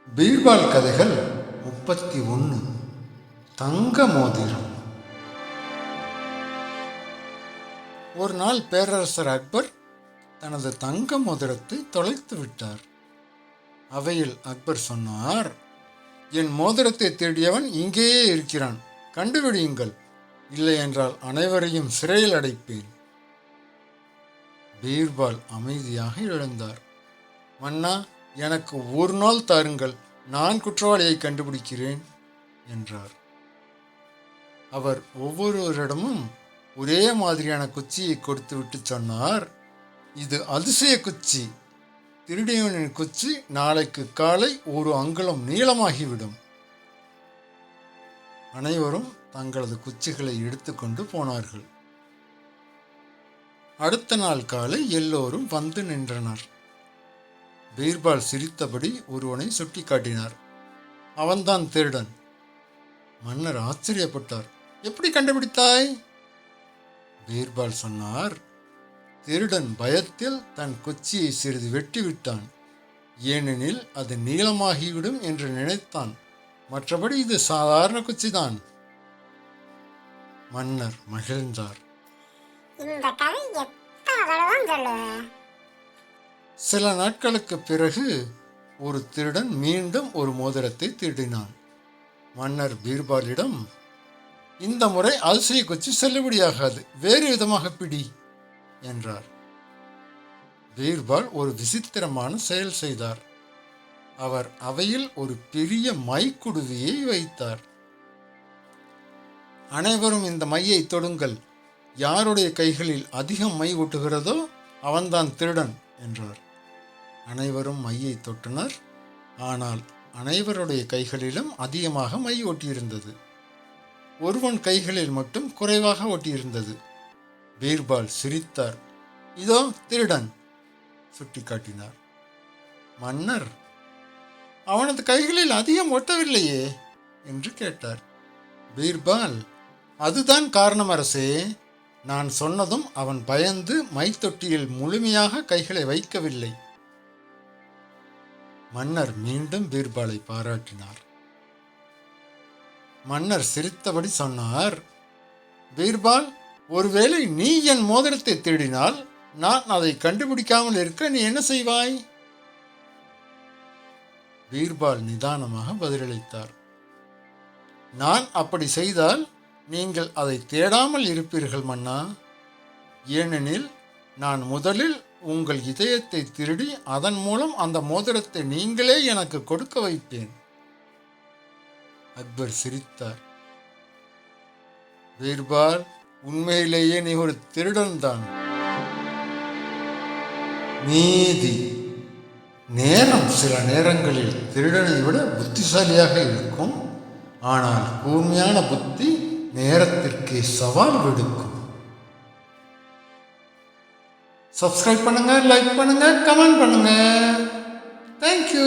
பீர்பால் கதைகள் 31. தங்க மோதிரம். ஒரு நாள் பேரரசர் அக்பர் தனது தங்க மோதிரத்தை தொலைத்து விட்டார். அவையில் அக்பர் சொன்னார், என் மோதிரத்தை தேடியவன் இங்கேயே இருக்கிறான், கண்டுபிடியுங்கள், இல்லை என்றால் அனைவரையும் சிறையில் அடைப்பேன். பீர்பால் அமைதியாக எழுந்தார். மன்னா, எனக்கு ஒரு நாள் தாருங்கள், நான் குற்றவாளியை கண்டுபிடிக்கிறேன் என்றார். அவர் ஒவ்வொருவரிடமும் ஒரே மாதிரியான குச்சியை கொடுத்துவிட்டு சொன்னார், இது அதிசய குச்சி. திருடியவனின் குச்சி நாளைக்கு காலை ஒரு அங்குலம் நீளமாகிவிடும். அனைவரும் தங்களது குச்சிகளை எடுத்துக்கொண்டு போனார்கள். அடுத்த நாள் காலை எல்லோரும் வந்து நின்றனர். பீர்பால் சிரித்தபடி ஒருவனை சுட்டி காட்டினார். அவன்தான் திருடன். மன்னர் ஆச்சரியப்பட்டார். எப்படி கண்டுபிடித்தாய்? பீர்பால் சொன்னார், திருடன் பயத்தில் தன் குச்சியை சிறிது வெட்டிவிட்டான். ஏனெனில் அது நீளமாகிவிடும் என்று நினைத்தான். மற்றபடி இது சாதாரண குச்சிதான். மன்னர் மகிழ்ந்தார். சில நாட்களுக்கு பிறகு ஒரு திருடன் மீண்டும் ஒரு மோதிரத்தை திருடினான். மன்னர் பீர்பாலிடம், இந்த முறை அதிசய குச்சி செல்லுபடியாகாது, வேறு விதமாக பிடி என்றார். பீர்பால் ஒரு விசித்திரமான செயல் செய்தார். அவர் அவையில் ஒரு பெரிய மைக்குடுவியை வைத்தார். அனைவரும் இந்த மையை தொடுங்கள், யாருடைய கைகளில் அதிகம் மை ஒட்டுகிறதோ அவன்தான் திருடன் என்றார். அனைவரும் மையை தொட்டனர். ஆனால் அனைவருடைய கைகளிலும் அதிகமாக மை ஒட்டியிருந்தது. ஒருவன் கைகளில் மட்டும் குறைவாக ஒட்டியிருந்தது. பீர்பால் சிரித்தார். இதோ திருடன் சுட்டி காட்டினார். மன்னர், அவனது கைகளில் அதிகம் ஒட்டவில்லையே என்று கேட்டார். பீர்பால், அதுதான் காரணம் அரசே. நான் சொன்னதும் அவன் பயந்து மை தொட்டியில் முழுமையாக கைகளை வைக்கவில்லை. மன்னர் மீண்டும் பீர்பாலை பாராட்டினார். மன்னர் சிரித்தபடி சொன்னார், பீர்பால், ஒருவேளை நீ என் மோதிரத்தை தேடினால் நான் அதை கண்டுபிடிக்காமல் இருக்க நீ என்ன செய்வாய்? பீர்பால் நிதானமாக பதிலளித்தார். நான் அப்படி செய்தால் நீங்கள் அதை தேடாமல் இருப்பீர்கள் மன்னா. ஏனெனில் நான் முதலில் உங்கள் இதயத்தை திருடி அதன் மூலம் அந்த மோதிரத்தை நீங்களே எனக்கு கொடுக்க வைப்பேன். அக்பர் சிரித்தார். பீர்பால், உண்மையிலேயே நீ ஒரு திருடன் தான். நீதி. நேரம் சில நேரங்களில் திருடனை விட புத்திசாலியாக இருக்கும். ஆனால் கூர்மையான புத்தி நேரத்திற்கு சவால் விடுக்கும். சப்ஸ்கிரைப் பண்ணுங்க, லைக் பண்ணுங்க, கமெண்ட் பண்ணுங்க. தேங்க்யூ.